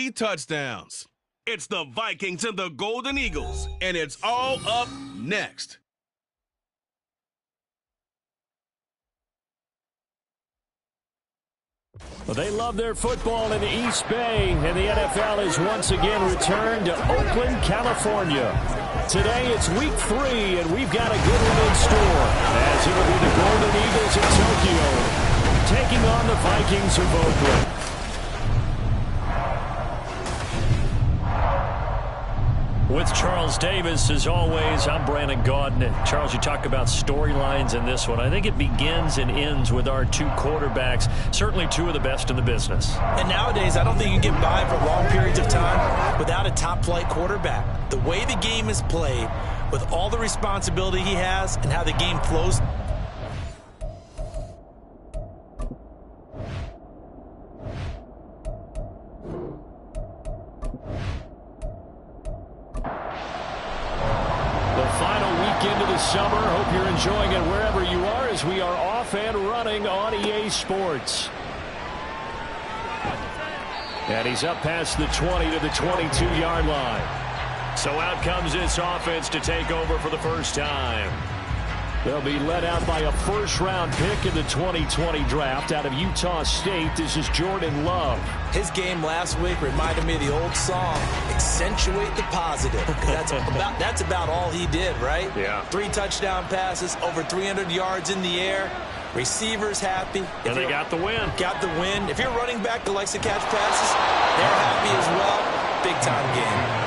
3 touchdowns. It's the Vikings and the Golden Eagles, and it's all up next. Well, they love their football in the East Bay, and the NFL has once again returned to Oakland, California. Today it's week 3, and we've got a good one in store, as it'll be the Golden Eagles in Tokyo taking on the Vikings of Oakland. With Charles Davis, as always, I'm Brandon Gaudin. Charles, you talk about storylines in this one. I think it begins and ends with our 2 quarterbacks, certainly 2 of the best in the business. And nowadays, I don't think you can get by for long periods of time without a top-flight quarterback. The way the game is played, with all the responsibility he has and how the game flows. Summer. Hope you're enjoying it wherever you are, as we are off and running on EA Sports. And he's up past the 20 to the 22-yard line. So out comes this offense to take over for the first time. They'll be led out by a first-round pick in the 2020 draft out of Utah State. This is Jordan Love. His game last week reminded me of the old song, Accentuate the Positive. That's about all he did, right? Yeah. 3 touchdown passes, over 300 yards in the air. Receivers happy. And they got the win. Got the win. If you're running back that likes to catch passes, they're happy as well. Big-time game.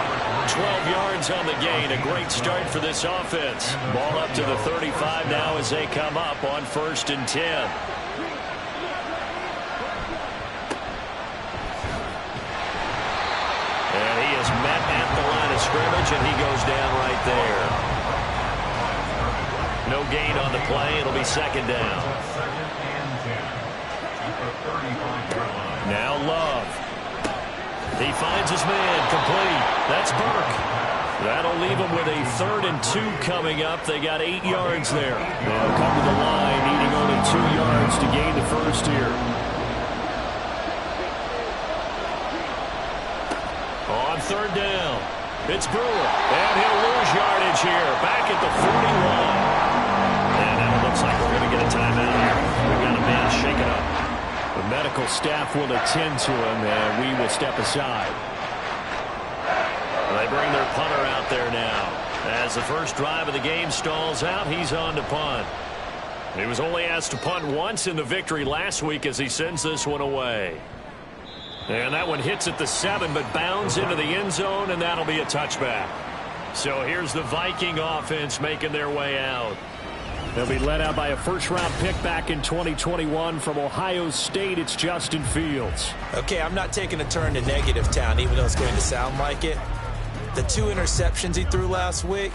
12 yards on the gain. A great start for this offense. Ball up to the 35 now as they come up on 1st and 10. And he is met at the line of scrimmage, and he goes down right there. No gain on the play. It'll be 2nd down. Now Love. He finds his man, complete. That's Burke. That'll leave him with a 3rd and 2 coming up. They got 8 yards there. They'll come to the line, needing only 2 yards to gain the first here. On 3rd down, it's Brewer. And he'll lose yardage here, back at the 41. And now it looks like we're going to get a timeout here. We've got a man shaken up. The medical staff will attend to him, and we will step aside. They bring their punter out there now. As the first drive of the game stalls out, he's on to punt. He was only asked to punt once in the victory last week as he sends this one away. And that one hits at the 7, but bounds into the end zone, and that'll be a touchback. So here's the Viking offense making their way out. They'll be led out by a first-round pick back in 2021 from Ohio State. It's Justin Fields. Okay, I'm not taking a turn to negative town, even though it's going to sound like it. The 2 interceptions he threw last week,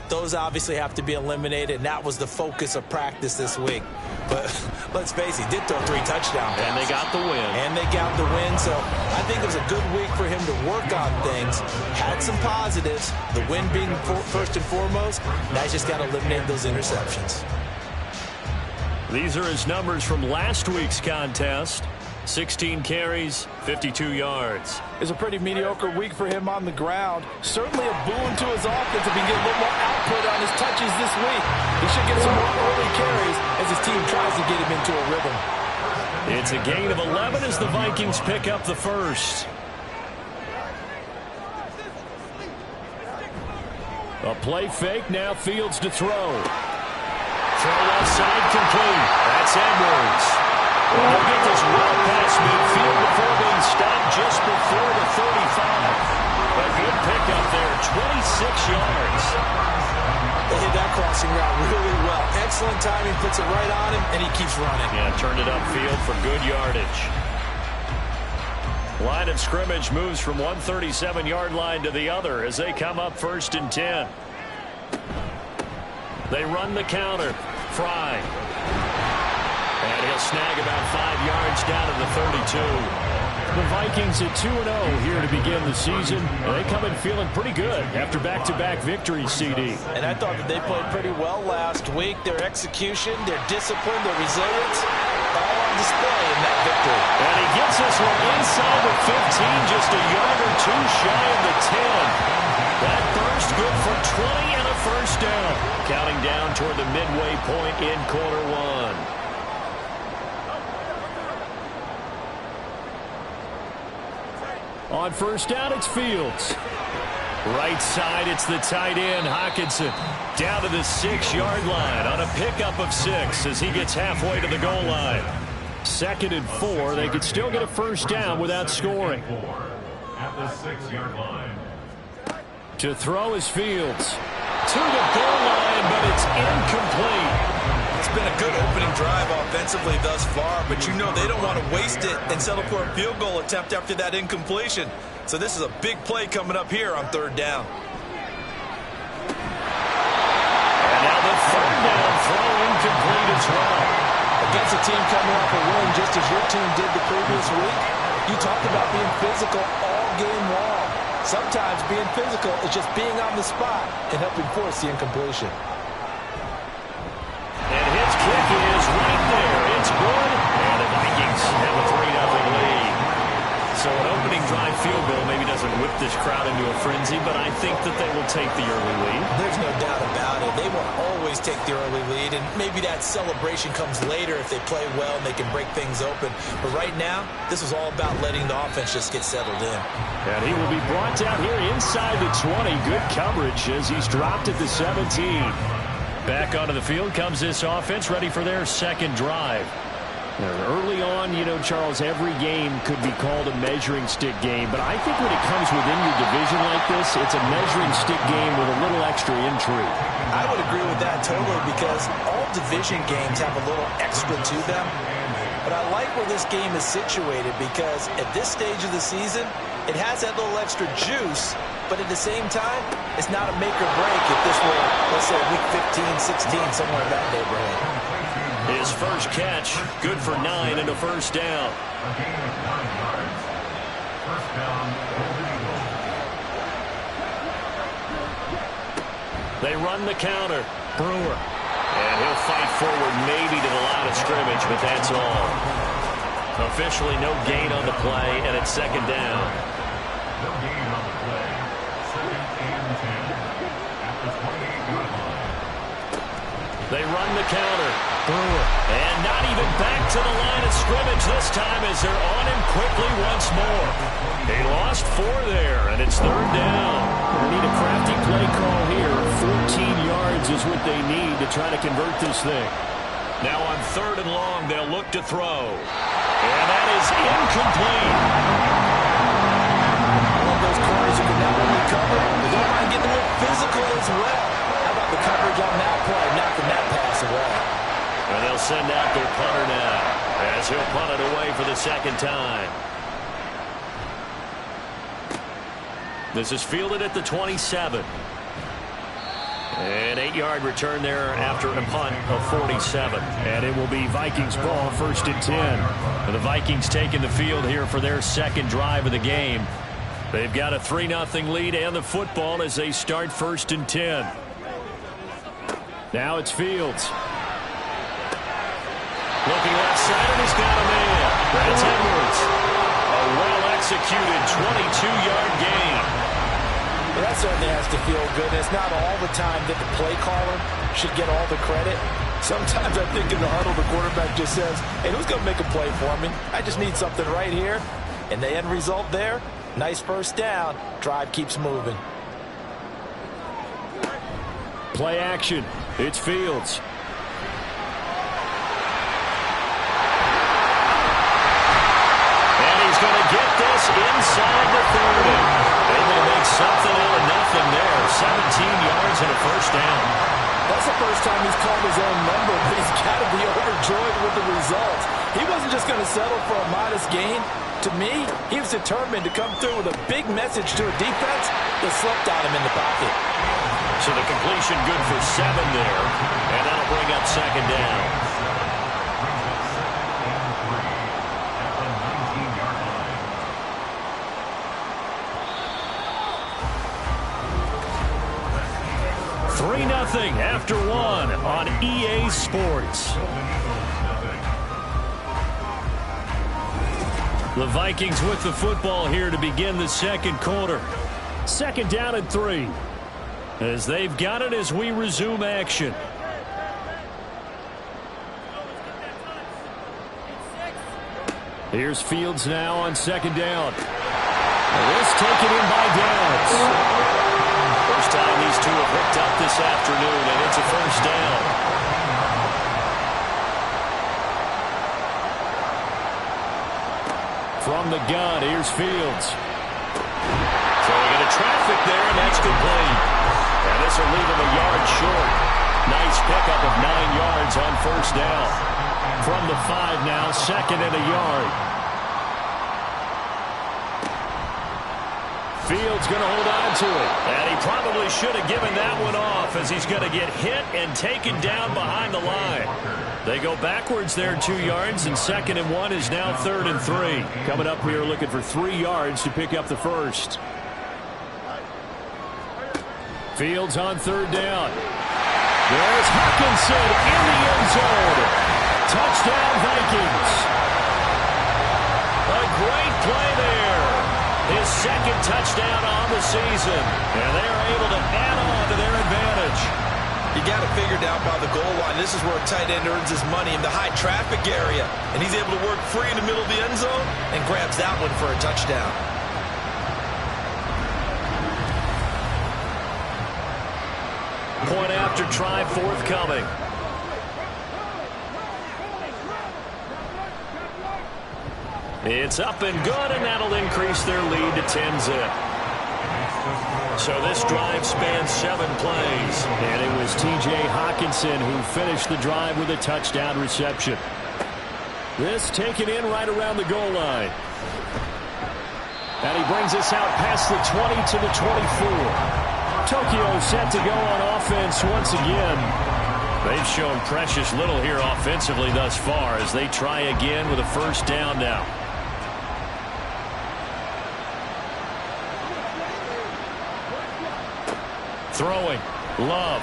those obviously have to be eliminated, and that was the focus of practice this week. But let's face it, he did throw 3 touchdowns. And they got the win. And they got the win, so I think it was a good week for him to work on things. Had some positives, the win being first and foremost. Now he's just got to eliminate those interceptions. These are his numbers from last week's contest. 16 carries, 52 yards. It's a pretty mediocre week for him on the ground. Certainly a boon to his offense if he can get a little more output on his touches this week. He should get some more early carries as his team tries to get him into a rhythm. It's a gain of 11 as the Vikings pick up the first. A play fake, now Fields to throw. Throw left side complete. That's Edwards. Well, he'll get this well past midfield before being stopped just before the 35. A good pickup there, 26 yards. They hit that crossing route really well. Excellent timing, puts it right on him, and he keeps running. Yeah, turned it upfield for good yardage. Line of scrimmage moves from one 37-yard line to the other as they come up 1st and 10. They run the counter. Fry. And he'll snag about 5 yards down to the 32. The Vikings at 2-0 here to begin the season. And they come in feeling pretty good after back-to-back victories, CD. And I thought that they played pretty well last week. Their execution, their discipline, their resilience, all on display in that victory. And he gets this one inside the 15, just a shy of the 10. That burst good for 20 and a first down. Counting down toward the midway point in quarter one. On first down, it's Fields. Right side, it's the tight end, Hockenson. Down to the 6-yard line on a pickup of 6 as he gets halfway to the goal line. 2nd and 4. They could still get a first down without scoring. At the 6-yard line. To throw is Fields. To the goal line, but it's incomplete. It's been a good opening drive offensively thus far, but you know they don't want to waste it and settle for a field goal attempt after that incompletion. So this is a big play coming up here on 3rd down. And now the 3rd down throw incomplete as well. Against a team coming off a win just as your team did the previous week, you talked about being physical all game long. Sometimes being physical is just being on the spot and helping force the incompletion. And his kick is right there. It's good. And the Vikings have a 3-0 lead. So an opening drive field goal maybe doesn't whip this crowd into a frenzy, but I think that they will take the early lead. There's no doubt about it. They will always take the early lead, and maybe that celebration comes later if they play well and they can break things open. But right now, this is all about letting the offense just get settled in. And he will be brought down here inside the 20. Good coverage as he's dropped at the 17. Back onto the field comes this offense, ready for their 2nd drive. Early on, you know, Charles, every game could be called a measuring stick game, but I think when it comes within your division like this, it's a measuring stick game with a little extra intrigue. I would agree with that totally because all division games have a little extra to them. But I like where this game is situated because at this stage of the season, it has that little extra juice, but at the same time, it's not a make or break if this were, let's say, week 15, 16, somewhere in that neighborhood. His first catch, good for 9 and a first down. They run the counter. Brewer. And he'll fight forward maybe to the line of scrimmage, but that's all. Officially no gain on the play, and it's 2nd down. No gain on the play. 2nd and 10 at the 28-yard line. They run the counter. Brewer. And not even back to the line of scrimmage this time as they're on him quickly once more. They lost 4 there, and it's 3rd down. They need a crafty play call here. 14 yards is what they need to try to convert this thing. Now on 3rd and long, they'll look to throw. And that is incomplete. One of those corners who can not only cover, but don't mind getting a little physical as well. How about the coverage on that play, knocking that pass away? And they'll send out their punter now as he'll punt it away for the 2nd time. This is fielded at the 27. An 8-yard return there after a punt of 47. And it will be Vikings ball, 1st and 10. And the Vikings taking the field here for their 2nd drive of the game. They've got a 3-0 lead and the football as they start 1st and 10. Now it's Fields. Looking left side, and he's got a man. That's Edwards. A well-executed 22-yard gain. Well, that certainly has to feel good. It's not all the time that the play caller should get all the credit. Sometimes I think in the huddle, the quarterback just says, hey, who's going to make a play for me? I just need something right here. And the end result there, nice first down. Drive keeps moving. Play action. It's Fields. He's going to get this inside the 30. Able to make something out of nothing there. 17 yards and a first down. That's the first time he's called his own number, but he's got to be overjoyed with the results. He wasn't just going to settle for a modest gain. To me, he was determined to come through with a big message to a defense that slept on him in the pocket. So the completion good for 7 there, and that'll bring up 2nd down. Nothing after 1 on EA Sports. The Vikings with the football here to begin the second quarter. Second down and 3. As they've got it as we resume action. Here's Fields now on second down. This taken in by Downs. First time these two have hooked up this afternoon, and it's a first down. From the gun, here's Fields. Throwing into traffic there, and that's complete. And this will leave him a yard short. Nice pickup of 9 yards on first down. From the 5 now, second and a yard. Fields going to hold on to it. And he probably should have given that one off as he's going to get hit and taken down behind the line. They go backwards there 2 yards, and second and 1 is now third and 3. Coming up here looking for 3 yards to pick up the first. Fields on third down. There's Hawkinson in the end zone. Touchdown, Vikings. A great play there. His second touchdown on the season. And they are able to add on to their advantage. You got to figure down by the goal line. This is where a tight end earns his money in the high traffic area. And he's able to work free in the middle of the end zone and grabs that one for a touchdown. Point after try forthcoming. It's up and good, and that'll increase their lead to 10-zip. So this drive spans 7 plays, and it was T.J. Hawkinson who finished the drive with a touchdown reception. This taken in right around the goal line. And he brings us out past the 20 to the 24. Tokyo set to go on offense once again. They've shown precious little here offensively thus far as they try again with a first down now. Throwing. Love.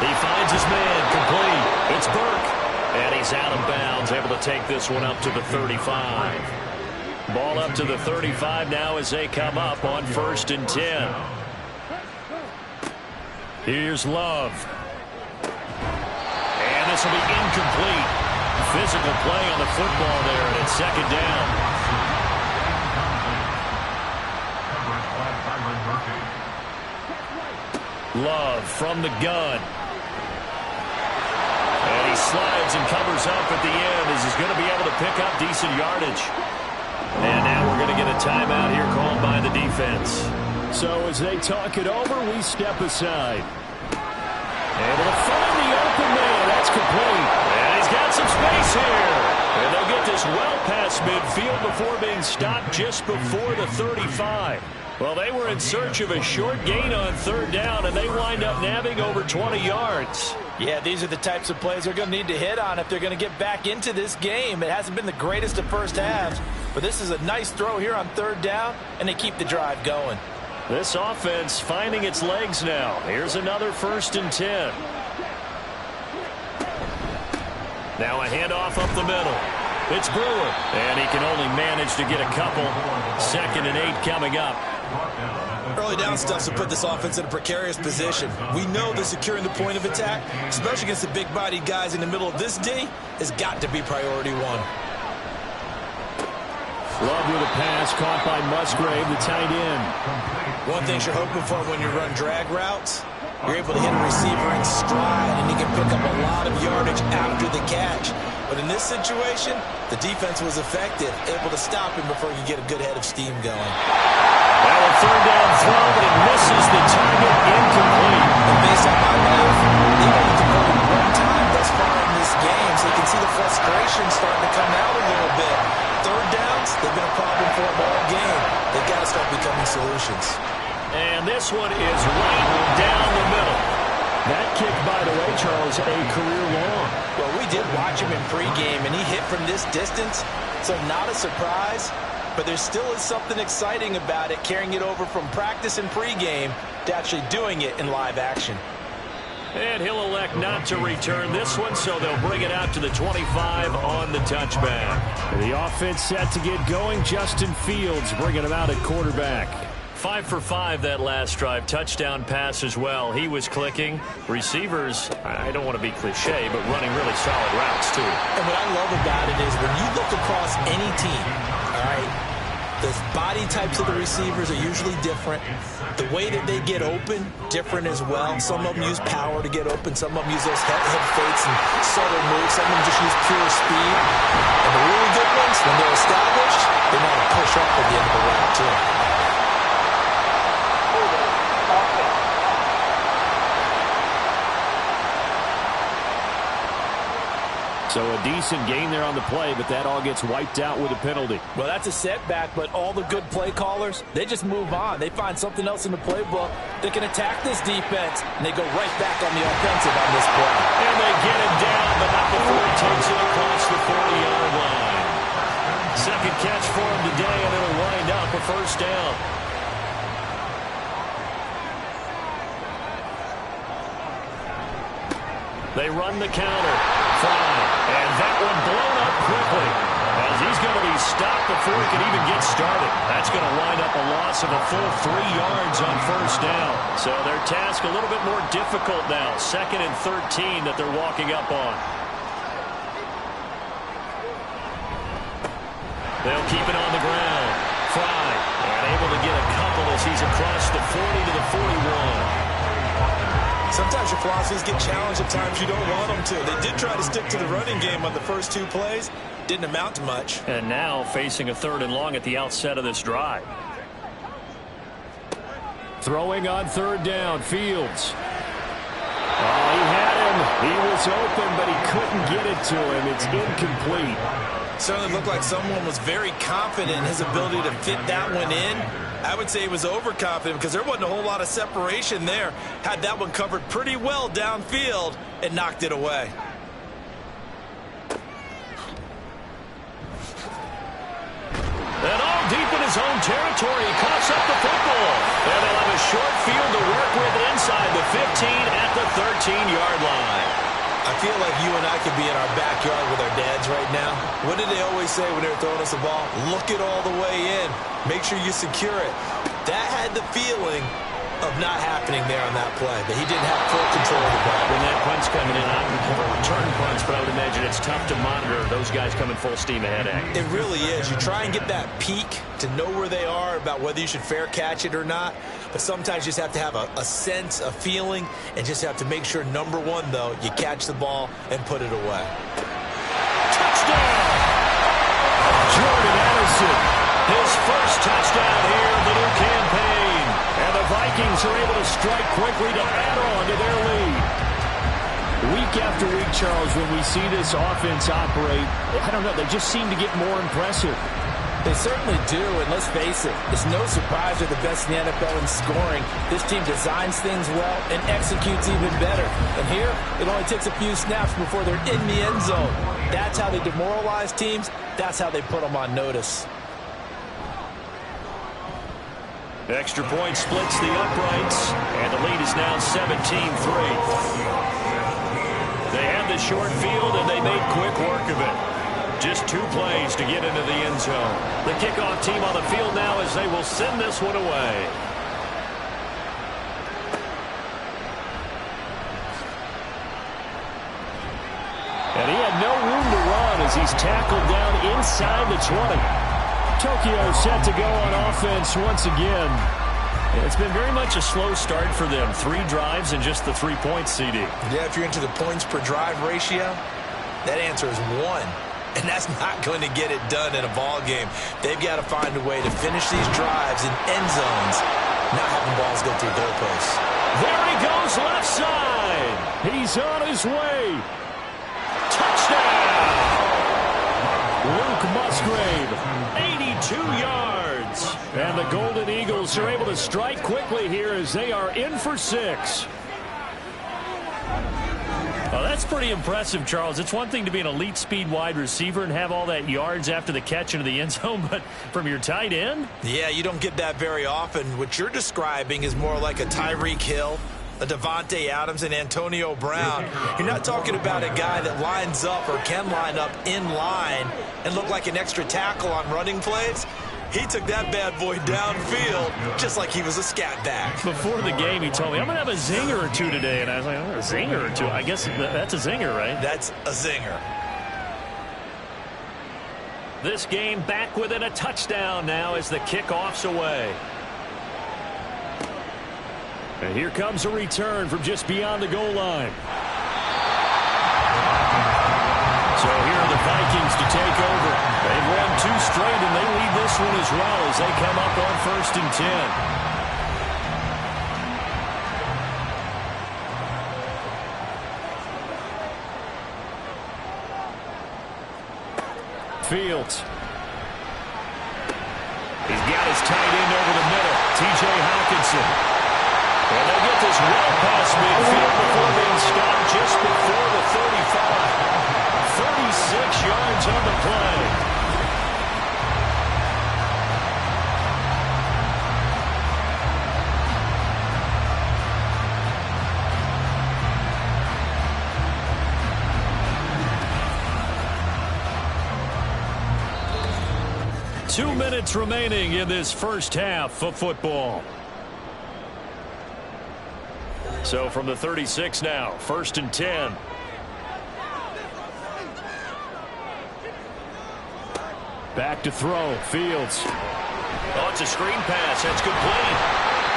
He finds his man. Complete. It's Burke. And he's out of bounds. Able to take this one up to the 35. Ball up to the 35 now as they come up on 1st and 10. Here's Love. And this will be incomplete. Physical play on the football there, and it's second down. Love from the gun. And he slides and covers up at the end as he's going to be able to pick up decent yardage. And now we're going to get a timeout here called by the defense. So as they talk it over, we step aside. Able to find the open man. That's complete. And he's got some space here. And they'll get this well past midfield before being stopped just before the 35. Well, they were in search of a short gain on third down, and they wind up nabbing over 20 yards. Yeah, these are the types of plays they're going to need to hit on if they're going to get back into this game. It hasn't been the greatest of first halves, but this is a nice throw here on third down, and they keep the drive going. This offense finding its legs now. Here's another 1st and 10. Now a handoff up the middle. It's Brewer, and he can only manage to get a couple. 2nd and 8 coming up. Early down stuff to put this offense in a precarious position. We know that securing the point of attack, especially against the big-bodied guys in the middle of this D, has got to be priority 1. Love with a pass caught by Musgrave, the tight end. One thing you're hoping for when you run drag routes, you're able to hit a receiver in stride, and he can pick up a lot of yardage after the catch. But in this situation, the defense was effective, able to stop him before he could get a good head of steam going. Now a third down throw, but it misses the target, incomplete. And based on my math, they've only converted 1 time thus far in this game, so you can see the frustration starting to come out a little bit. Third downs, they've been a problem for them all game. They've got to start becoming solutions. And this one is right down the middle. That kick, by the way, Charles, a career long. Well, we did watch him in pregame, and he hit from this distance, so not a surprise. But there still is something exciting about it, carrying it over from practice and pregame to actually doing it in live action. And he'll elect not to return this one, so they'll bring it out to the 25 on the touchback. The offense set to get going. Justin Fields bringing him out at quarterback. 5 for 5 that last drive. Touchdown pass as well. He was clicking. Receivers, I don't want to be cliche, but running really solid routes, too. And what I love about it is when you look across any team, all right, the body types of the receivers are usually different. The way that they get open, different as well. Some of them use power to get open. Some of them use those head fakes and subtle moves. Some of them just use pure speed. And the really good ones, when they're established, they know how to push up at the end of the route, too. So a decent gain there on the play, but that all gets wiped out with a penalty. Well, that's a setback, but all the good play callers, they just move on. They find something else in the playbook. They can attack this defense, and they go right back on the offensive on this play. And they get it down, but not before he takes it across the 40-yard line. Second catch for him today, and it'll wind up a first down. They run the counter. Fine. And that one blown up quickly as he's going to be stopped before he can even get started. That's going to wind up a loss of a full 3 yards on first down. So their task a little bit more difficult now. 2nd and 13 that they're walking up on. They'll keep it on the ground. Fry. And able to get a couple as he's across the 40 to the 41. Sometimes your philosophies get challenged at times you don't want them to. They did try to stick to the running game on the first 2 plays. Didn't amount to much. And now facing a 3rd and long at the outset of this drive. Throwing on 3rd down, Fields. Oh, he had him. He was open, but he couldn't get it to him. It's incomplete. Certainly looked like someone was very confident in his ability to fit that one in. I would say he was overconfident because there wasn't a whole lot of separation there. Had that one covered pretty well downfield and knocked it away. And all deep in his own territory, he coughs up the football. And they'll have a short field to work with inside the 15 at the 13-yard line. I feel like you and I could be in our backyard with our dads right now. What did they always say when they were throwing us a ball? Look it all the way in. Make sure you secure it. That had the feeling of not happening there on that play, that he didn't have full control of the ball. When that punt's coming in, I can cover return punts, but I would imagine it's tough to monitor those guys coming full steam ahead at you. It really is. You try and get that peek to know where they are, about whether you should fair catch it or not. But sometimes you just have to have a sense, a feeling, and just have to make sure, number one, though, you catch the ball and put it away. Touchdown! Jordan Addison, his first touchdown here of the new campaign. And the Vikings are able to strike quickly to add on to their lead. Week after week, Charles, when we see this offense operate, I don't know, they just seem to get more impressive. They certainly do, and let's face it, it's no surprise they're the best in the NFL in scoring. This team designs things well and executes even better. And here, it only takes a few snaps before they're in the end zone. That's how they demoralize teams. That's how they put them on notice. Extra point splits the uprights, and the lead is now 17-3. They had the short field, and they made quick work of it. Just 2 plays to get into the end zone. The kickoff team on the field now as they will send this one away. And he had no room to run as he's tackled down inside the 20. Tokyo set to go on offense once again. It's been very much a slow start for them. 3 drives and just the 3 points, CD. Yeah, if you're into the points per drive ratio, that answer is 1. And that's not going to get it done in a ball game. They've got to find a way to finish these drives in end zones, not having balls go through goalposts. There he goes left side. He's on his way. Touchdown! Luke Musgrave. 82 yards. And the Golden Eagles are able to strike quickly here as they are in for 6. Well, that's pretty impressive, Charles. It's one thing to be an elite speed wide receiver and have all that yards after the catch into the end zone, but from your tight end? Yeah, you don't get that very often. What you're describing is more like a Tyreek Hill a Devontae Adams and Antonio Brown. You're not talking about a guy that lines up or can line up in line and look like an extra tackle on running plays. He took that bad boy downfield just like he was a scat back. Before the game, he told me, I'm going to have a zinger or two today. And I was like, oh, a zinger or two? I guess that's a zinger, right? That's a zinger. This game back within a touchdown now as the kickoff's away. And here comes a return from just beyond the goal line. So here are the Vikings to take over. They've won 2 straight, and they lead this one as well as they come up on 1st and 10. Fields. He's got his tight end over the middle, T.J. Hockenson. And they get this well past midfield before being stopped just before the 35. 36 yards on the play. Two minutes remaining in this first half of football. So from the 36 now, 1st and 10. Back to throw, Fields. Oh, it's a screen pass. That's complete.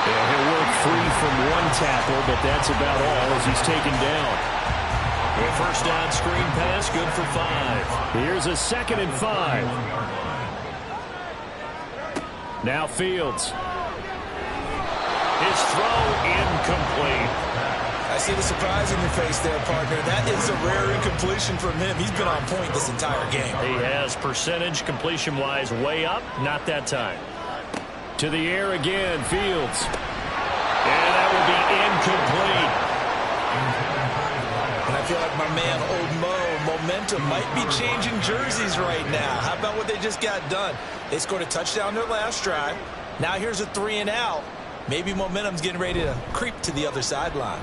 Yeah, he'll work free from one tackle, but that's about all as he's taken down. A first down screen pass, good for 5. Here's a 2nd and 5. Now Fields. His throw incomplete. I see the surprise in your face there, partner. That is a rare incompletion from him. He's been on point this entire game. He has percentage completion-wise way up. Not that time. To the air again, Fields. And that will be incomplete. And I feel like my man, Old Mo, momentum might be changing jerseys right now. How about what they just got done? They scored a touchdown their last drive. Now here's a 3 and out. Maybe momentum's getting ready to creep to the other sideline.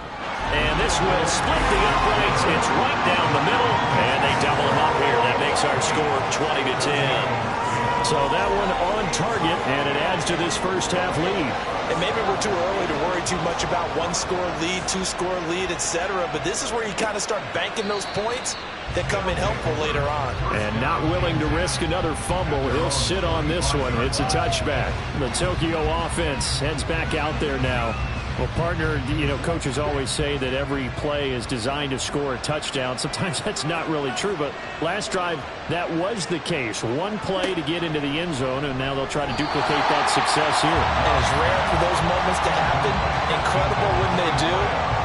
And this will split the uprights. It's right down the middle. And they double him up here. That makes our score 20-10. So that one on target, and it adds to this first half lead. And maybe we're too early to worry too much about 1-score lead, 2-score lead, etc. But this is where you kind of start banking those points that come in helpful later on. And not willing to risk another fumble. He'll sit on this one. It's a touchback. The Tokyo offense heads back out there now. Well, partner, you know, coaches always say that every play is designed to score a touchdown. Sometimes that's not really true, but last drive, that was the case. One play to get into the end zone, and now they'll try to duplicate that success here. And it's rare for those moments to happen. Incredible when they do.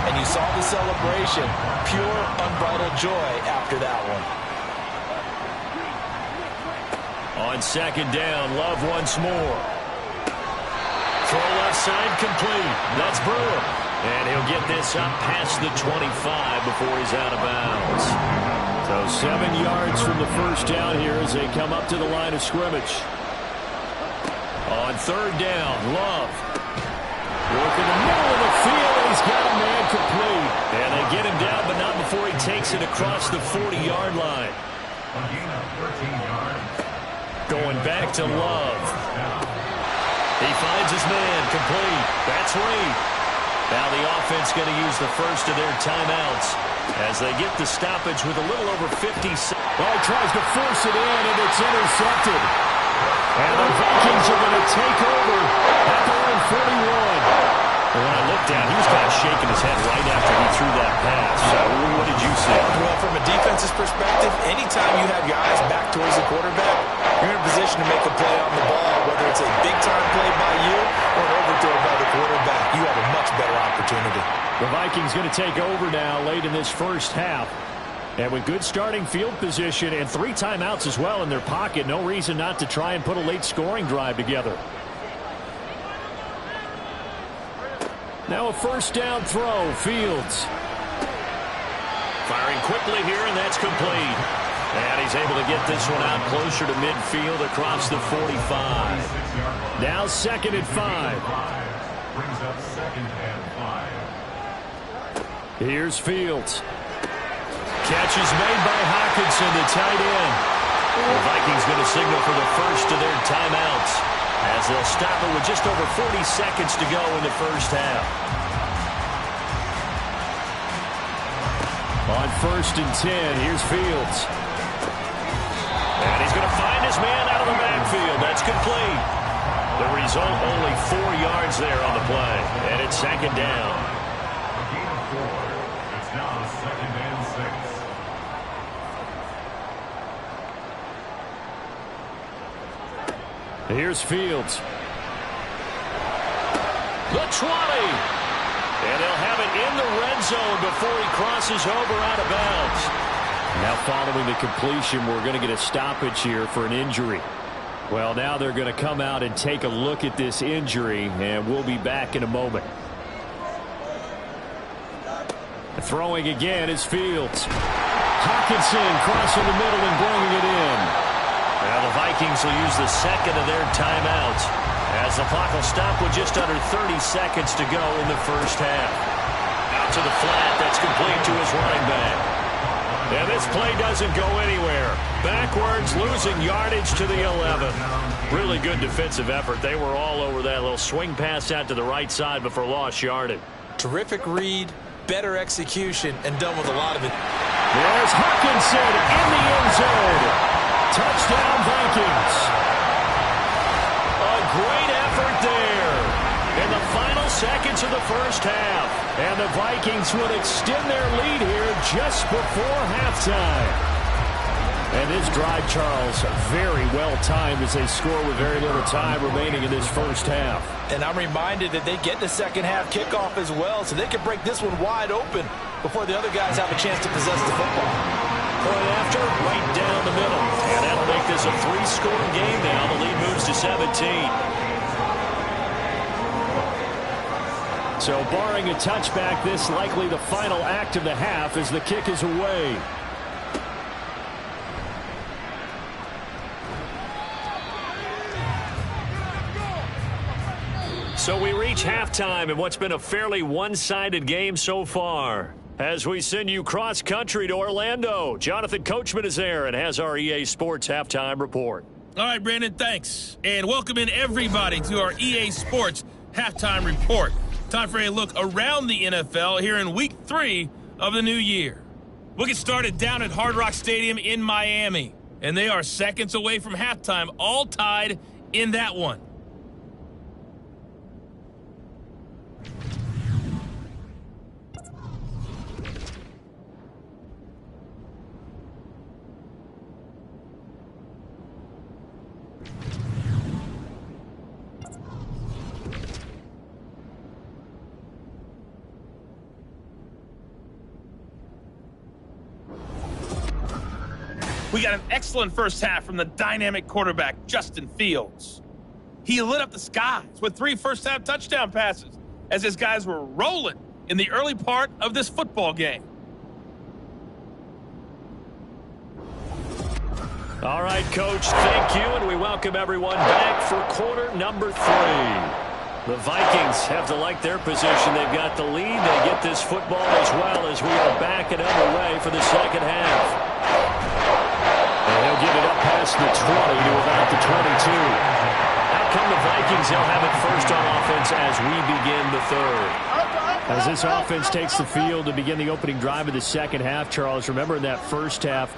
And you saw the celebration. Pure, unbridled joy after that one. On 2nd down, Love once more. Throw left side complete. That's Brewer. And he'll get this up past the 25 before he's out of bounds. So 7 yards from the first down here as they come up to the line of scrimmage. On 3rd down, Love. Work in the middle of the field, and he's got a man complete. And they get him down, but not before he takes it across the 40-yard line. Going back to Love. He finds his man complete. That's Reed. Now the offense going to use the first of their timeouts as they get the stoppage with a little over 50 seconds. Well, he tries to force it in, and it's intercepted. And the Vikings are going to take over at their own 41. When I looked down, he was kind of shaking his head right after he threw that pass. So what did you see? Well, from a defense's perspective, anytime you have your eyes back towards the quarterback, you're in a position to make a play on the ball, whether it's a big-time play by you or an overthrow by the quarterback. You have a much better opportunity. The Vikings going to take over now late in this first half. And with good starting field position and 3 timeouts as well in their pocket, no reason not to try and put a late scoring drive together. Now a first down throw, Fields. Firing quickly here, and that's complete. And he's able to get this one out closer to midfield across the 45. Now 2nd and 5. Brings up 2nd and 5. Here's Fields. Catch is made by Hockenson, the tight end. The Vikings going to signal for the first of their timeouts as they'll stop it with just over 40 seconds to go in the first half. On 1st and 10, here's Fields. And he's going to find his man out of the backfield. That's complete. The result, only 4 yards there on the play. And it's 2nd down. A gain of 4. It's now 2nd and 6. Here's Fields. The 20. And they'll have it in the red zone before he crosses over out of bounds. Now following the completion, we're going to get a stoppage here for an injury. Well, now they're going to come out and take a look at this injury, and we'll be back in a moment. Throwing again is Fields. Hockenson crossing the middle and bringing it in. Now the Vikings will use the second of their timeouts as the clock will stop with just under 30 seconds to go in the first half. Out to the flat. That's complete to his running back. And this play doesn't go anywhere. Backwards, losing yardage to the 11. Really good defensive effort. They were all over that little swing pass out to the right side before lost yardage. Terrific read, better execution, and done with a lot of it. There's Hockenson in the end zone. Touchdown, Vikings. A great effort there in the final seconds of the first half. And the Vikings would extend their lead here just before halftime. And this drive, Charles, very well timed as they score with very little time remaining in this first half. And I'm reminded that they get the second half kickoff as well, so they can break this one wide open before the other guys have a chance to possess the football. Point after, right down the middle. And that'll make this a 3-score game now. The lead moves to 17. So barring a touchback, this likely the final act of the half as the kick is away. So we reach halftime in what's been a fairly one-sided game so far. As we send you cross-country to Orlando, Jonathan Coachman is there and has our EA Sports Halftime Report. All right, Brandon, thanks. And welcome in everybody to our EA Sports Halftime Report. Time for a look around the NFL here in Week 3 of the new year. We'll get started down at Hard Rock Stadium in Miami. And they are seconds away from halftime, all tied in that one. We got an excellent first half from the dynamic quarterback, Justin Fields. He lit up the skies with 3 first-half touchdown passes as his guys were rolling in the early part of this football game. All right, Coach, thank you, and we welcome everyone back for quarter number 3. The Vikings have to like their position. They've got the lead. They get this football as well as we are back and underway for the second half. And he'll get it up past the 20 to about the 22. Out come the Vikings. They'll have it first on offense as we begin the third. As this offense takes the field to begin the opening drive of the second half, Charles, remember in that first half,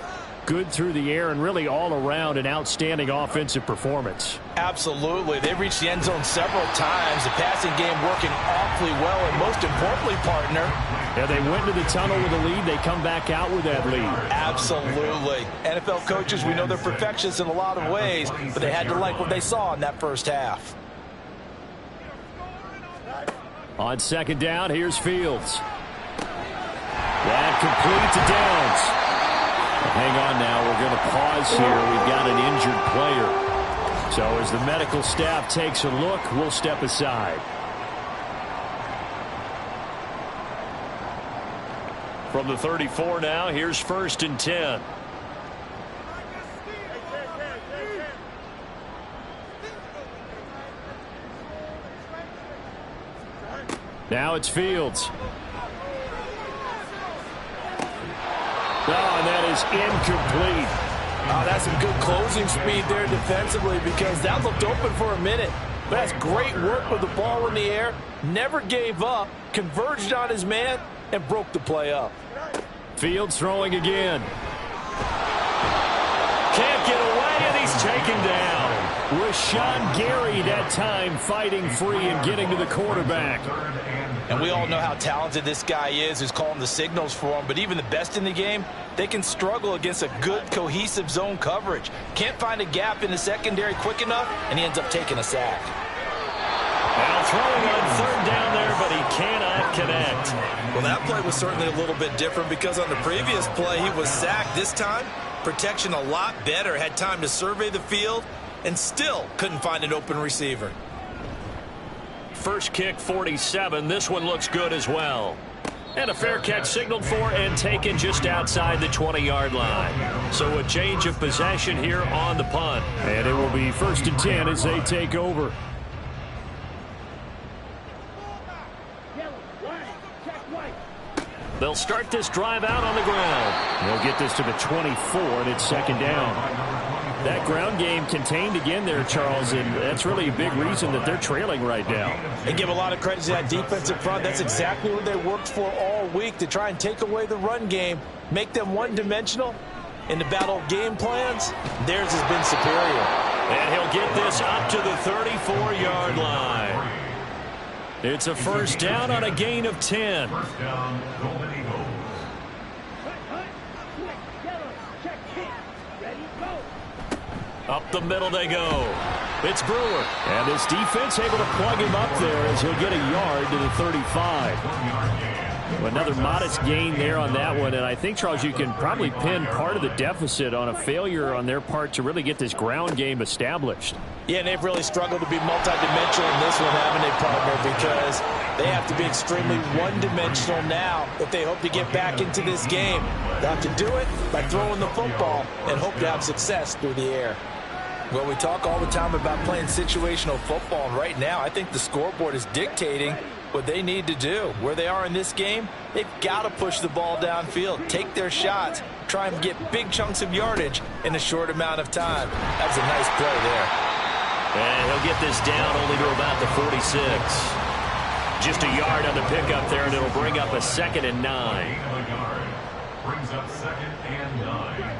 good through the air and really all around an outstanding offensive performance. Absolutely. They've reached the end zone several times. The passing game working awfully well, and most importantly, partner, yeah, they went into the tunnel with a lead. They come back out with that lead. Absolutely. NFL coaches, we know they're perfectionists in a lot of ways, but they had to like what they saw in that first half. On second down, here's Fields. That complete to Downs. Hang on now, we're going to pause here. We've got an injured player. So as the medical staff takes a look, we'll step aside. From the 34 now, here's 1st and 10. Now it's Fields. Oh, and that is incomplete. That's some good closing speed there defensively because that looked open for a minute. But that's great work with the ball in the air. Never gave up, converged on his man, and broke the play up. Fields throwing again. Can't get away, and he's taken down. Rashawn Gary that time fighting free and getting to the quarterback. And we all know how talented this guy is who's calling the signals for him. But even the best in the game, they can struggle against a good, cohesive zone coverage. Can't find a gap in the secondary quick enough, and he ends up taking a sack. Now throwing on third down there, but he cannot connect. Well, that play was certainly a little bit different because on the previous play, he was sacked. This time, protection a lot better. Had time to survey the field and still couldn't find an open receiver. First kick, 47. This one looks good as well. And a fair catch signaled for and taken just outside the 20-yard line. So a change of possession here on the punt. And it will be 1st and 10 as they take over. They'll start this drive out on the ground. They'll get this to the 24, and it's 2nd down. That ground game contained again there, Charles, and that's really a big reason that they're trailing right now. And give a lot of credit to that defensive front. That's exactly what they worked for all week, to try and take away the run game, make them one-dimensional. In the battle of game plans, theirs has been superior. And he'll get this up to the 34-yard line. It's a 1st down on a gain of 10. First down, Golden Eagles. Up the middle they go. It's Brewer. And this defense able to plug him up there as he'll get a yard to the 35. Another modest gain there on that one, and I think, Charles, you can probably pin part of the deficit on a failure on their part to really get this ground game established. Yeah, and they've really struggled to be multidimensional in this one, haven't they, partner? Because they have to be extremely one-dimensional now if they hope to get back into this game. They have to do it by throwing the football and hope to have success through the air. Well, we talk all the time about playing situational football, and right now I think the scoreboard is dictating what they need to do. Where they are in this game, they've got to push the ball downfield, take their shots, try and get big chunks of yardage in a short amount of time. That was a nice play there. And he'll get this down only to about the 46. Just a yard on the pickup there, and it'll bring up a 2nd and 9. Brings up 2nd and 9.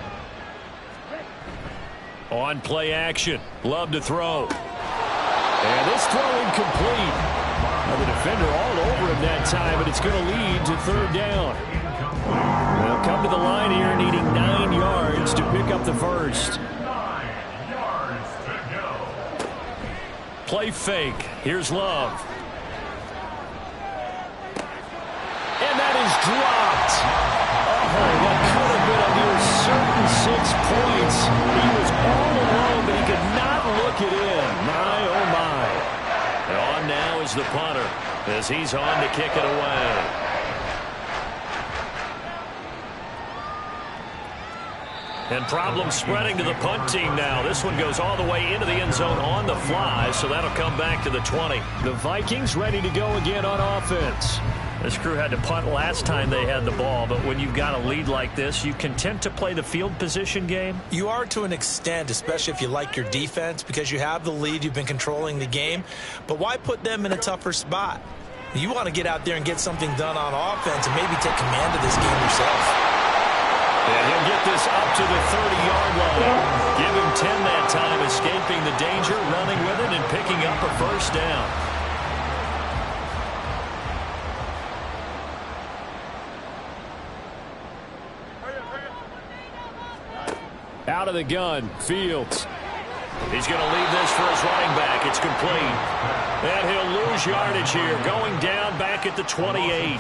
On play action. Love to throw. And this throw incomplete. The defender all over him that time, but it's going to lead to 3rd down. They'll come to the line here needing 9 yards to pick up the first. 9 yards to go. Play fake. Here's Love. And that is dropped. Oh, that could have been a near certain 6 points. He was all alone, but he could not look it in. My, oh, my. And on now is the punter as he's on to kick it away. And problems spreading to the punt team now. This one goes all the way into the end zone on the fly, so that'll come back to the 20. The Vikings ready to go again on offense. This crew had to punt last time they had the ball, but when you've got a lead like this, you content to play the field position game? You are to an extent, especially if you like your defense, because you have the lead, you've been controlling the game. But why put them in a tougher spot? You want to get out there and get something done on offense and maybe take command of this game yourself. And he'll get this up to the 30-yard line. Give him 10 that time, escaping the danger, running with it, and picking up a 1st down. Out of the gun, Fields. He's going to leave this for his running back. It's complete. And he'll lose yardage here, going down back at the 28.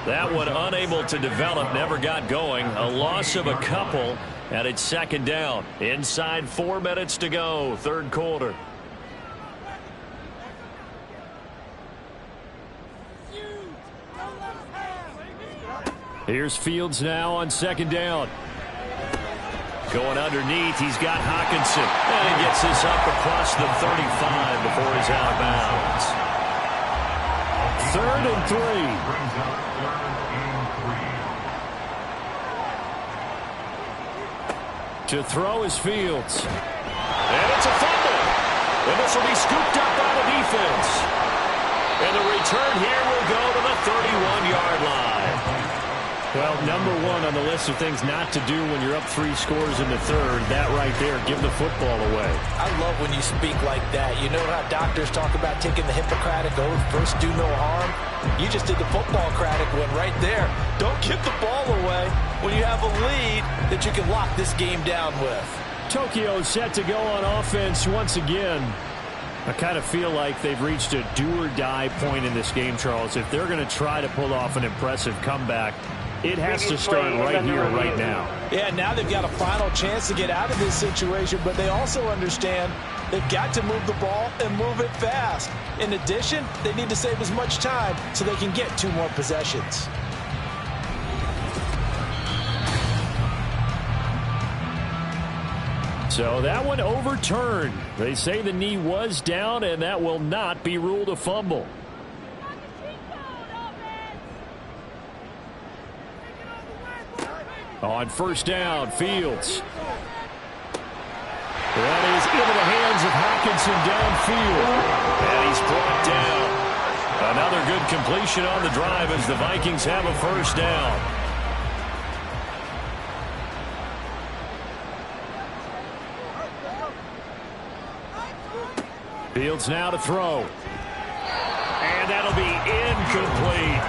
That one unable to develop, never got going. A loss of a couple, and it's 2nd down. Inside 4 minutes to go, 3rd quarter. Here's Fields now on 2nd down. Going underneath, he's got Hockenson. And he gets this up across the 35 before he's out of bounds. 3rd and 3. Brings up 3rd and 3. To throw is Fields. And it's a fumble. And this will be scooped up by the defense. And the return here will go to the 31-yard line. Well, number one on the list of things not to do when you're up 3 scores in the third, that right there, give the football away. I love when you speak like that. You know how doctors talk about taking the Hippocratic oath, first do no harm? You just did the football-cratic one right there. Don't give the ball away when you have a lead that you can lock this game down with. Tokyo set to go on offense once again. I kind of feel like they've reached a do-or-die point in this game, Charles. If they're going to try to pull off an impressive comeback, it has to start right here, right now. Yeah, now they've got a final chance to get out of this situation, but they also understand they've got to move the ball and move it fast. In addition, they need to save as much time so they can get 2 more possessions. So that one overturned. They say the knee was down, and that will not be ruled a fumble. On first down, Fields. That is into the hands of Hockenson downfield. And he's brought down. Another good completion on the drive as the Vikings have a first down. Fields now to throw. And that'll be incomplete.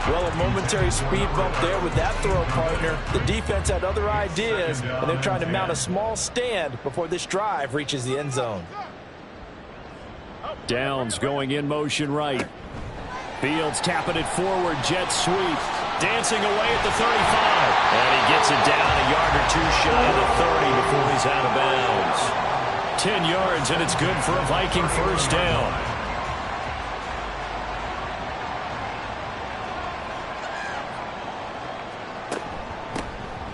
Well, a momentary speed bump there with that throw, partner. The defense had other ideas, and they're trying to mount a small stand before this drive reaches the end zone. Downs going in motion right. Fields tapping it forward, jet sweep. Dancing away at the 35. And he gets it down a yard or 2 shy of the 30 before he's out of bounds. 10 yards, and it's good for a Viking first down.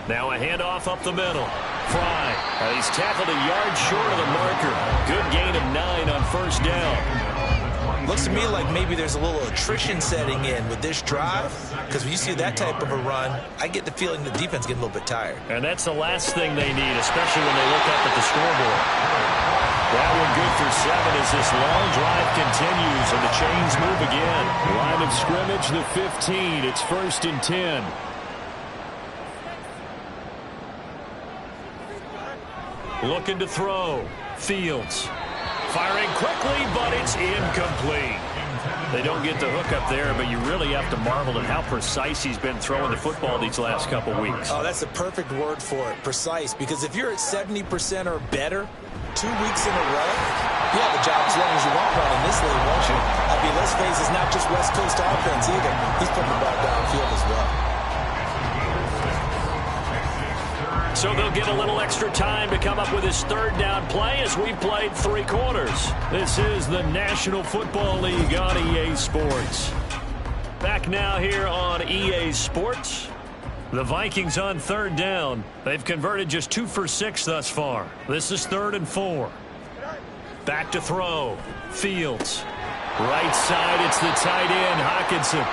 Now a handoff up the middle. Fry. He's tackled a yard short of the marker. Good gain of 9 on first down. Looks to me like maybe there's a little attrition setting in with this drive, because when you see that type of a run, I get the feeling the defense getting a little bit tired. And that's the last thing they need, especially when they look up at the scoreboard. That one good for 7 as this long drive continues and the chains move again. Line of scrimmage, the 15. It's 1st and 10. Looking to throw. Fields. Firing quickly, but it's incomplete. They don't get the hook up there, but you really have to marvel at how precise he's been throwing the football these last couple weeks. Oh, that's the perfect word for it, precise, because if you're at 70% or better 2 weeks in a row, you have a job as long as you want running this league, won't you? I mean, let's face it, it's not just West Coast offense either. He's putting the ball downfield as well. So they'll get a little extra time to come up with his 3rd down play as we played 3 quarters. This is the National Football League on EA Sports. Back now here on EA Sports. The Vikings on 3rd down. They've converted just 2 for 6 thus far. This is 3rd and 4. Back to throw. Fields. Right side, it's the tight end, Hockenson.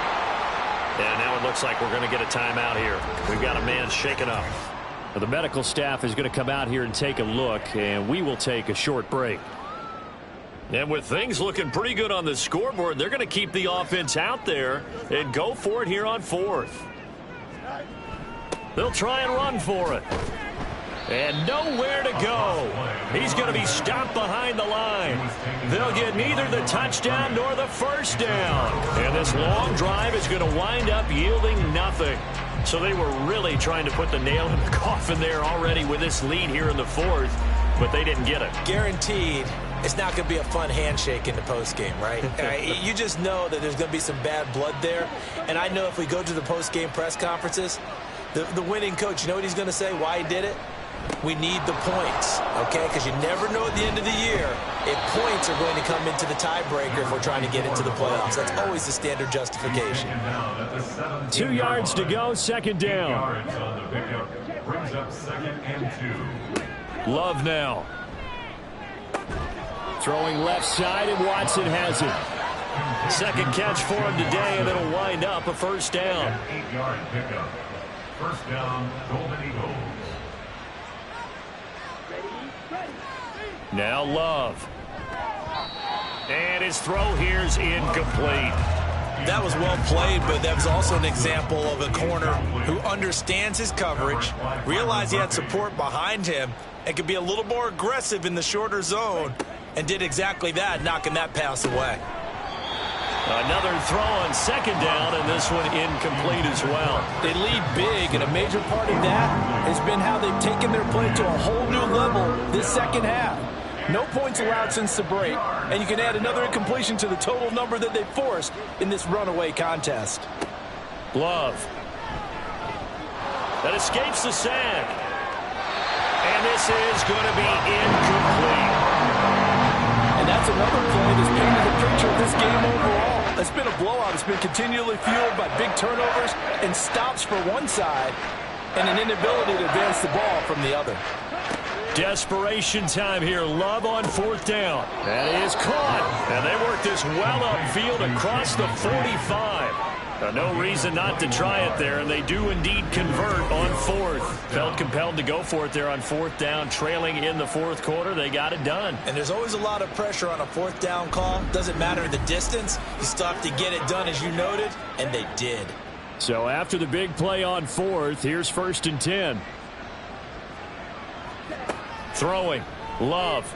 And now it looks like we're going to get a timeout here. We've got a man shaken up. The medical staff is going to come out here and take a look, and we will take a short break. And with things looking pretty good on the scoreboard, they're going to keep the offense out there and go for it here on 4th. They'll try and run for it. And nowhere to go. He's going to be stopped behind the line. They'll get neither the touchdown nor the first down. And this long drive is going to wind up yielding nothing. So they were really trying to put the nail in the coffin there already with this lead here in the 4th, but they didn't get it. Guaranteed, it's not going to be a fun handshake in the postgame, right? You just know that there's going to be some bad blood there. And I know if we go to the postgame press conferences, the winning coach, you know what he's going to say, why he did it? We need the points, okay? Because you never know at the end of the year if points are going to come into the tiebreaker if we're trying to get into the playoffs. That's always the standard justification. 2 yards to go, 2nd down. Brings up 2nd and 2. Love now. Throwing left side, and Watson has it. 2nd catch for him today, and it'll wind up a first down. 8-yard pickup. First down, Golden Eagles. Now Love. And his throw here's incomplete. That was well played, but that was also an example of a corner who understands his coverage, realized he had support behind him, and could be a little more aggressive in the shorter zone, and did exactly that, knocking that pass away. Another throw on second down, and this one incomplete as well. They lead big, and a major part of that has been how they've taken their play to a whole new level this second half. No points allowed since the break, and you can add another incompletion to the total number that they forced in this runaway contest. Love. That escapes the sack. And this is going to be incomplete. And that's another play that's painted the picture of this game overall. It's been a blowout. It's been continually fueled by big turnovers and stops for one side and an inability to advance the ball from the other. Desperation time here. Love on fourth down. That is caught. And they work this well upfield across the 45. No reason not to try it there, and they do indeed convert on fourth. Felt compelled to go for it there on fourth down, trailing in the fourth quarter. They got it done. And there's always a lot of pressure on a fourth down call. Doesn't matter the distance. You still have to get it done, as you noted, and they did. So after the big play on fourth, here's 1st and 10. Throwing. Love.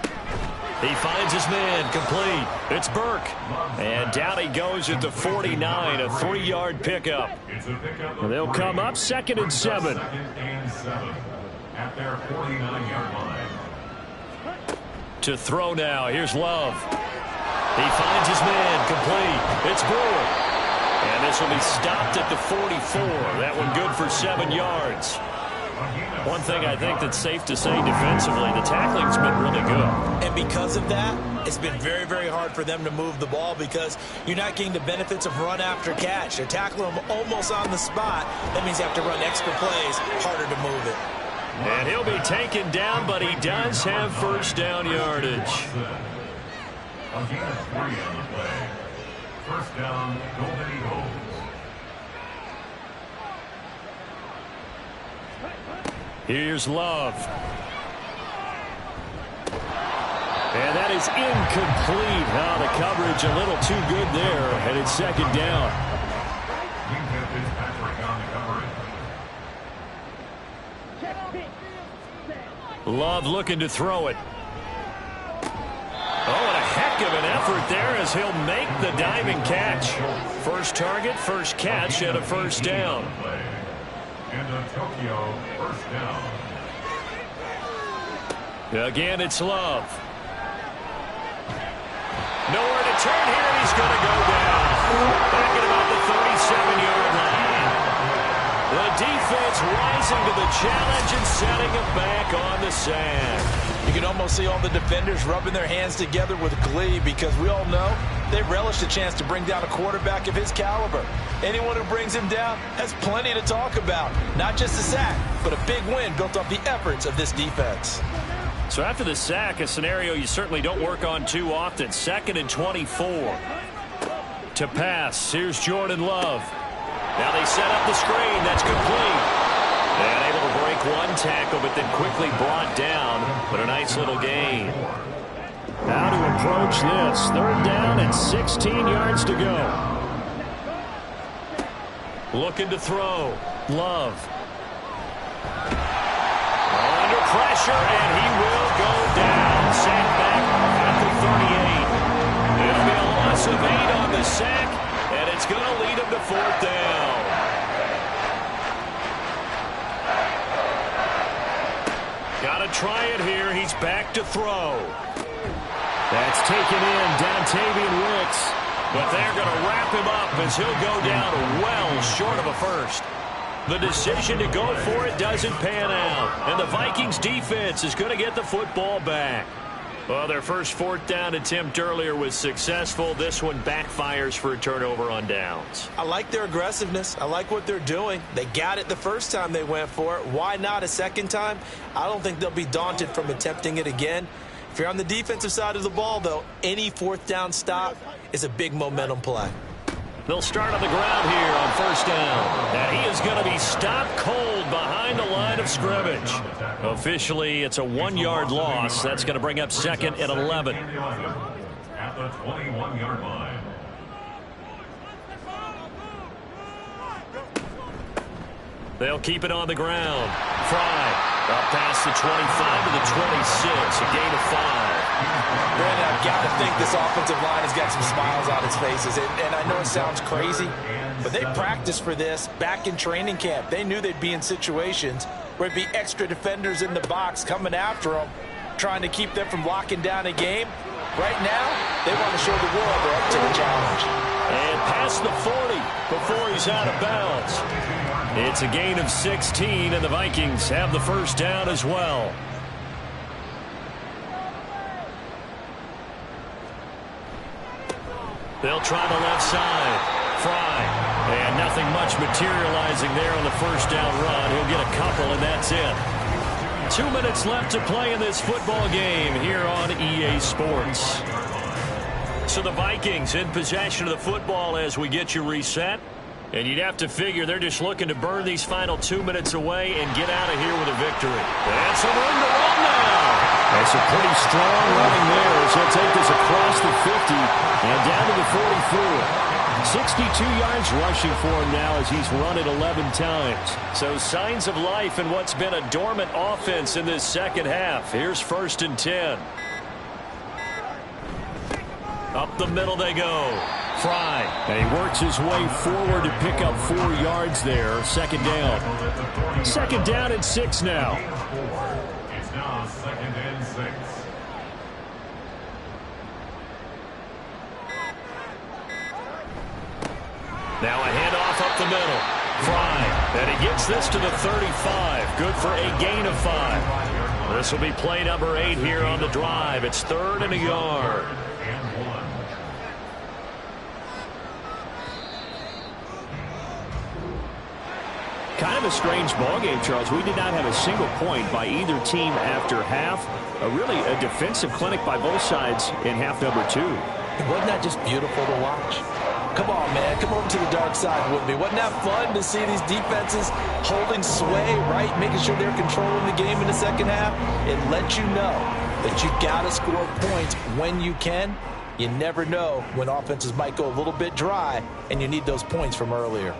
He finds his man. Complete. It's Burke. And down he goes at the 49. A 3-yard pickup. They'll come up 2nd and 7. At their 49-yard line. To throw now. Here's Love. He finds his man. Complete. It's Brewer. And this will be stopped at the 44. That one good for 7 yards. One thing I think that's safe to say defensively, the tackling's been really good. And because of that, it's been very, very hard for them to move the ball because you're not getting the benefits of run after catch. They're tackling them almost on the spot. That means you have to run extra plays, harder to move it. And he'll be taken down, but he does have first down yardage. A gain of 3 on the play. First down, Golden Eagles. Here's Love. And that is incomplete. Now the coverage a little too good there, and it's 2nd down. Wingfield Fitzpatrick on the coverage. Love looking to throw it. Oh, and a heck of an effort there as he'll make the diving catch. First target, first catch, and a first down. Into Tokyo, first down. Again, it's Love. Nowhere to turn here, and he's going to go down. Back at about the 37-yard line. The defense rising to the challenge and setting it back on the sand. You can almost see all the defenders rubbing their hands together with glee because we all know they relish the chance to bring down a quarterback of his caliber. Anyone who brings him down has plenty to talk about. Not just a sack, but a big win built off the efforts of this defense. So after the sack, a scenario you certainly don't work on too often. 2nd and 24. To pass, here's Jordan Love. Now they set up the screen. That's complete. And able to break one tackle, but then quickly brought down. But a nice little gain. How to approach this. 3rd down and 16 yards to go. Looking to throw. Love. Under pressure, and he will go down. Sacked back at the 38. It'll be a loss of 8 on the sack, and it's going to lead him to 4th down. Got to try it here. He's back to throw. That's taken in, Dontavian Wicks. But they're going to wrap him up as he'll go down well short of a first. The decision to go for it doesn't pan out. And the Vikings defense is going to get the football back. Well, their first 4th down attempt earlier was successful. This one backfires for a turnover on downs. I like their aggressiveness. I like what they're doing. They got it the first time they went for it. Why not a second time? I don't think they'll be daunted from attempting it again. If you're on the defensive side of the ball, though, any 4th down stop is a big momentum play. They'll start on the ground here on first down. And he is going to be stopped cold behind the line of scrimmage. Officially, it's a 1-yard loss. That's going to bring up second and 11. At the 21-yard line. They'll keep it on the ground. Fry up past the 25 to the 26. A gain of 5. Brandon, I've got to think this offensive line has got some smiles on its faces. And I know it sounds crazy, but they practiced for this back in training camp. They knew they'd be in situations where it'd be extra defenders in the box coming after them, trying to keep them from locking down a game. Right now, they want to show the world they're up to the challenge. And past the 40 before he's out of bounds. It's a gain of 16, and the Vikings have the first down as well. They'll try the left side. Fry. And nothing much materializing there on the first down run. He'll get a couple, and that's it. 2 minutes left to play in this football game here on EA Sports. So the Vikings in possession of the football as we get you reset. And you'd have to figure they're just looking to burn these final 2 minutes away and get out of here with a victory. And some room to run now. That's a pretty strong running there as he'll take this across the 50 and down to the 44. 62 yards rushing for him now as he's run it 11 times. So signs of life in what's been a dormant offense in this second half. Here's first and 10. Up the middle they go. Fry. And he works his way forward to pick up 4 yards there. Second down. Second down and 6 now. It's now second and 6. Now a handoff up the middle. Fry. And he gets this to the 35. Good for a gain of 5. This will be play number 8 here on the drive. It's 3rd and a yard. Kind of a strange ballgame, Charles. We did not have a single point by either team after half. Really a defensive clinic by both sides in half number 2. Wasn't that just beautiful to watch? Come on, man. Come over to the dark side with me. Wasn't that fun to see these defenses holding sway, right? Making sure they're controlling the game in the second half? It lets you know that you got to score points when you can. You never know when offenses might go a little bit dry, and you need those points from earlier.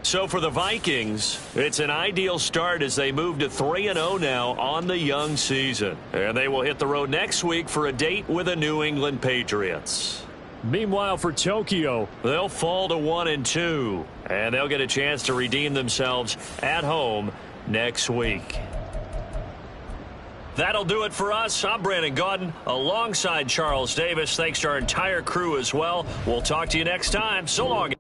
So for the Vikings, it's an ideal start as they move to 3-0 now on the young season. And they will hit the road next week for a date with the New England Patriots. Meanwhile, for Tokyo, they'll fall to 1-2, and they'll get a chance to redeem themselves at home next week. That'll do it for us. I'm Brandon Gaudin alongside Charles Davis. Thanks to our entire crew as well. We'll talk to you next time. So long.